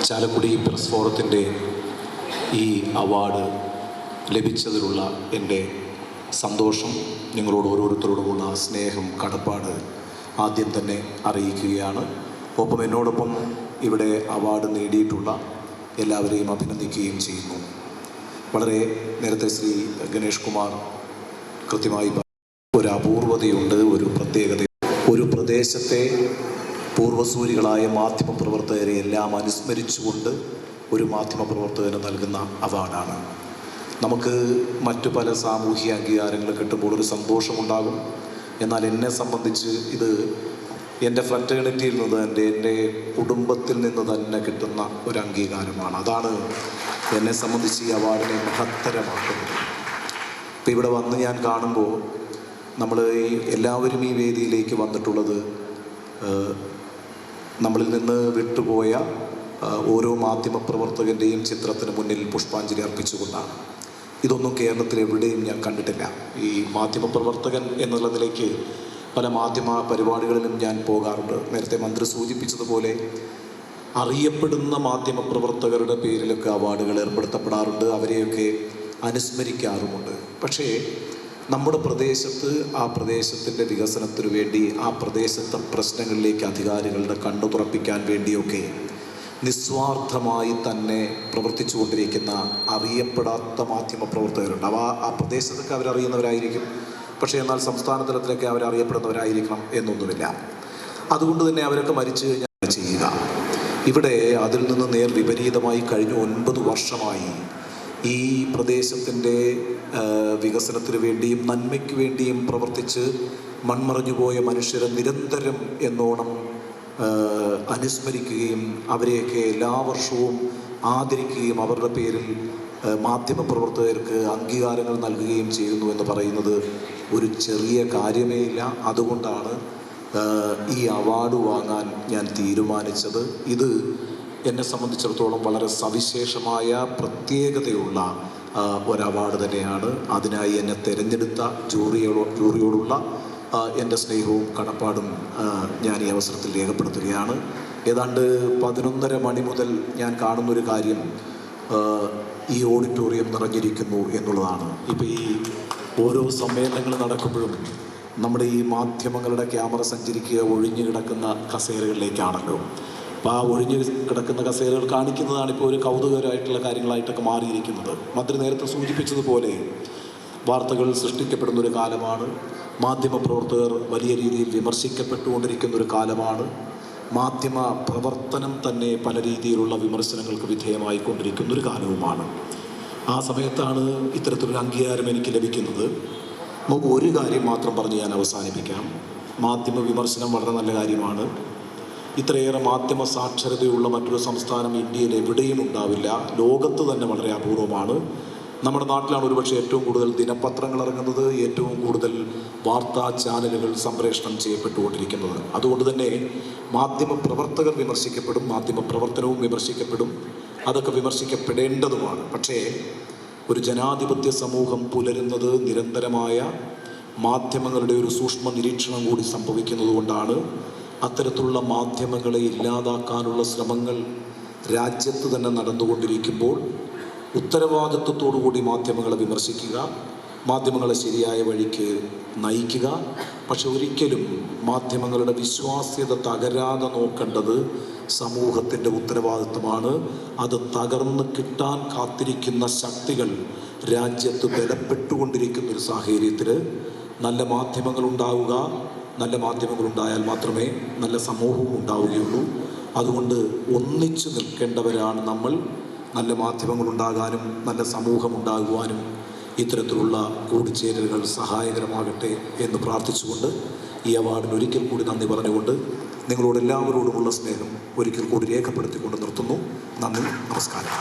Chalakudy press ഫോറത്തിൻ്റെ ഈ award ലഭിച്ചതിലുള്ള എൻ്റെ സന്തോഷം, നിങ്ങളോട് ഓരോരുത്തരോടുമുള്ള സ്നേഹം, കടപ്പാട് ആദ്യം തന്നെ അറിയിക്കുകയാണ്. ഒപ്പം എന്നോടൊപ്പം ഇവിടെ അവാർഡ് നേടിയിട്ടുള്ള എല്ലാവരെയും അഭിനന്ദിക്കുകയും ചെയ്യുന്നു. വളരെ നേരത്തെ ശ്രീ ഗണേഷ് കുമാർ കൃത്യമായി ഒരു അപൂർവതയുണ്ട്, ഒരു പ്രത്യേകത. ഒരു പ്രദേശത്തെ പൂർവ്വസൂരികളായ മാധ്യമപ്രവർത്തകരെ എല്ലാം അനുസ്മരിച്ചുകൊണ്ട് ഒരു മാധ്യമപ്രവർത്തകന് നൽകുന്ന അവാർഡാണ്. നമുക്ക് മറ്റു പല സാമൂഹിക അംഗീകാരങ്ങൾ കിട്ടുമ്പോൾ ഒരു സന്തോഷമുണ്ടാകും. എന്നാൽ എന്നെ സംബന്ധിച്ച് ഇത് എൻ്റെ ഫ്രറ്റേണിറ്റിയിൽ നിന്ന് എൻ്റെ കുടുംബത്തിൽ നിന്ന് തന്നെ കിട്ടുന്ന ഒരു അംഗീകാരമാണ്. അതാണ് എന്നെ സംബന്ധിച്ച് ഈ അവാർഡിനെ മഹത്തരമാക്കുന്നത്. ഇപ്പം ഇവിടെ വന്ന് ഞാൻ കാണുമ്പോൾ നമ്മൾ എല്ലാവരും ഈ വേദിയിലേക്ക് വന്നിട്ടുള്ളത് നമ്മളിൽ നിന്ന് വിട്ടുപോയ ഓരോ മാധ്യമപ്രവർത്തകൻ്റെയും ചിത്രത്തിന് മുന്നിൽ പുഷ്പാഞ്ജലി അർപ്പിച്ചുകൊണ്ടാണ്. ഇതൊന്നും കേരളത്തിൽ എവിടെയും ഞാൻ കണ്ടിട്ടില്ല. ഈ മാധ്യമപ്രവർത്തകൻ എന്നുള്ള നിലയ്ക്ക് പല മാധ്യമ പരിപാടികളിലും ഞാൻ പോകാറുണ്ട്. നേരത്തെ മന്ത്രി സൂചിപ്പിച്ചതുപോലെ അറിയപ്പെടുന്ന മാധ്യമപ്രവർത്തകരുടെ പേരിലൊക്കെ അവാർഡുകൾ ഏർപ്പെടുത്തപ്പെടാറുണ്ട്, അവരെയൊക്കെ അനുസ്മരിക്കാറുമുണ്ട്. പക്ഷേ നമ്മുടെ പ്രദേശത്ത് ആ പ്രദേശത്തിൻ്റെ വികസനത്തിനു വേണ്ടി, ആ പ്രദേശത്തെ പ്രശ്നങ്ങളിലേക്ക് അധികാരികളുടെ കണ്ണു തുറപ്പിക്കാൻ വേണ്ടിയൊക്കെ നിസ്വാർത്ഥമായി തന്നെ പ്രവർത്തിച്ചു കൊണ്ടിരിക്കുന്ന അറിയപ്പെടാത്ത മാധ്യമപ്രവർത്തകരുണ്ട്. ആ പ്രദേശത്തൊക്കെ അവരറിയുന്നവരായിരിക്കും, പക്ഷേ എന്നാൽ സംസ്ഥാന തലത്തിലൊക്കെ അവരറിയപ്പെടുന്നവരായിരിക്കണം എന്നൊന്നുമില്ല. അതുകൊണ്ട് തന്നെ അവരൊക്കെ മരിച്ചു കഴിഞ്ഞാൽ ചെയ്യുക. ഇവിടെ അതിൽ നിന്ന് നേർ വിപരീതമായി കഴിഞ്ഞ 9 വർഷമായി ഈ പ്രദേശത്തിൻ്റെ വികസനത്തിന് വേണ്ടിയും നന്മയ്ക്ക് വേണ്ടിയും പ്രവർത്തിച്ച് മൺമറഞ്ഞുപോയ മനുഷ്യരെ നിരന്തരം എന്നോണം അനുസ്മരിക്കുകയും അവരെയൊക്കെ എല്ലാ വർഷവും ആദരിക്കുകയും അവരുടെ പേരിൽ മാധ്യമപ്രവർത്തകർക്ക് അംഗീകാരങ്ങൾ നൽകുകയും ചെയ്യുന്നു എന്ന് പറയുന്നത് ഒരു ചെറിയ കാര്യമേ ഇല്ല. അതുകൊണ്ടാണ് ഈ അവാർഡ് വാങ്ങാൻ ഞാൻ തീരുമാനിച്ചത്. ഇത് എന്നെ സംബന്ധിച്ചിടത്തോളം വളരെ സവിശേഷമായ പ്രത്യേകതയുള്ള ഒരു അവാർഡ് തന്നെയാണ്. അതിനായി എന്നെ തിരഞ്ഞെടുത്ത ജൂറിയോടുള്ള എൻ്റെ സ്നേഹവും കടപ്പാടും ഞാൻ ഈ അവസരത്തിൽ രേഖപ്പെടുത്തുകയാണ്. ഏതാണ്ട് 11:30 മണി മുതൽ ഞാൻ കാണുന്നൊരു കാര്യം ഈ ഓഡിറ്റോറിയം നിറഞ്ഞിരിക്കുന്നു എന്നുള്ളതാണ്. ഇപ്പോൾ ഈ ഓരോ സമ്മേളനങ്ങൾ നടക്കുമ്പോഴും നമ്മുടെ ഈ മാധ്യമങ്ങളുടെ ക്യാമറ സഞ്ചരിക്കുക ഒഴിഞ്ഞു കിടക്കുന്ന കസേരകളിലേക്കാണല്ലോ. അപ്പോൾ ആ ഒഴിഞ്ഞു കിടക്കുന്ന കസേരകൾ കാണിക്കുന്നതാണ് ഇപ്പോൾ ഒരു കൗതുകകരമായിട്ടുള്ള കാര്യങ്ങളായിട്ടൊക്കെ മാറിയിരിക്കുന്നത്. മന്ത്രി നേരത്തെ സൂചിപ്പിച്ചതുപോലെ വാർത്തകൾ സൃഷ്ടിക്കപ്പെടുന്നൊരു കാലമാണ്. മാധ്യമപ്രവർത്തകർ വലിയ രീതിയിൽ വിമർശിക്കപ്പെട്ടുകൊണ്ടിരിക്കുന്നൊരു കാലമാണ്. മാധ്യമ പ്രവർത്തനം തന്നെ പല രീതിയിലുള്ള വിമർശനങ്ങൾക്ക് വിധേയമായിക്കൊണ്ടിരിക്കുന്നൊരു കാലവുമാണ്. ആ സമയത്താണ് ഇത്തരത്തിലൊരു അംഗീകാരം എനിക്ക് ലഭിക്കുന്നത്. നമുക്ക് ഒരു കാര്യം മാത്രം പറഞ്ഞ് ഞാൻ അവസാനിപ്പിക്കാം. മാധ്യമ വിമർശനം വളരെ നല്ല കാര്യമാണ്. ഇത്രയേറെ മാധ്യമ സാക്ഷരതയുള്ള മറ്റൊരു സംസ്ഥാനം ഇന്ത്യയിൽ എവിടെയും ഉണ്ടാവില്ല. ലോകത്ത് തന്നെ വളരെ അപൂർവമാണ്. നമ്മുടെ നാട്ടിലാണ് ഒരുപക്ഷെ ഏറ്റവും കൂടുതൽ ദിനപത്രങ്ങൾ ഇറങ്ങുന്നത്, ഏറ്റവും കൂടുതൽ വാർത്താ ചാനലുകൾ സംപ്രേഷണം ചെയ്യപ്പെട്ടുകൊണ്ടിരിക്കുന്നത്. അതുകൊണ്ട് തന്നെ മാധ്യമപ്രവർത്തകർ വിമർശിക്കപ്പെടും, മാധ്യമപ്രവർത്തനവും വിമർശിക്കപ്പെടും. അതൊക്കെ വിമർശിക്കപ്പെടേണ്ടതുമാണ്. പക്ഷേ ഒരു ജനാധിപത്യ സമൂഹം പുലരുന്നത് നിരന്തരമായ മാധ്യമങ്ങളുടെ ഒരു സൂക്ഷ്മ നിരീക്ഷണം കൂടി സംഭവിക്കുന്നത് കൊണ്ടാണ്. അത്തരത്തിലുള്ള മാധ്യമങ്ങളെ ഇല്ലാതാക്കാനുള്ള ശ്രമങ്ങൾ രാജ്യത്ത് തന്നെ നടന്നുകൊണ്ടിരിക്കുമ്പോൾ ഉത്തരവാദിത്വത്തോടുകൂടി മാധ്യമങ്ങളെ വിമർശിക്കുക, മാധ്യമങ്ങളെ ശരിയായ വഴിക്ക് നയിക്കുക. പക്ഷെ ഒരിക്കലും മാധ്യമങ്ങളുടെ വിശ്വാസ്യത തകരാതെ നോക്കേണ്ടത് സമൂഹത്തിൻ്റെ ഉത്തരവാദിത്വമാണ്. അത് തകർന്ന് കിട്ടാൻ കാത്തിരിക്കുന്ന ശക്തികൾ രാജ്യത്ത് ബലപ്പെട്ടുകൊണ്ടിരിക്കുന്നൊരു സാഹചര്യത്തിൽ നല്ല മാധ്യമങ്ങളുണ്ടാവുക, നല്ല മാധ്യമങ്ങളുണ്ടായാൽ മാത്രമേ നല്ല സമൂഹവും ഉണ്ടാവുകയുള്ളൂ. അതുകൊണ്ട് ഒന്നിച്ചു നിൽക്കേണ്ടവരാണ് നമ്മൾ. നല്ല മാധ്യമങ്ങളുണ്ടാകാനും നല്ല സമൂഹമുണ്ടാകുവാനും ഇത്തരത്തിലുള്ള കൂടിച്ചേരലുകൾ സഹായകരമാകട്ടെ എന്ന് പ്രാർത്ഥിച്ചുകൊണ്ട് ഈ അവാർഡിന് ഒരിക്കൽ കൂടി നന്ദി പറഞ്ഞുകൊണ്ട് നിങ്ങളോട് എല്ലാവരോടുമുള്ള സ്നേഹം ഒരിക്കൽ കൂടി രേഖപ്പെടുത്തിക്കൊണ്ട് നിർത്തുന്നു. നന്ദി, നമസ്കാരം.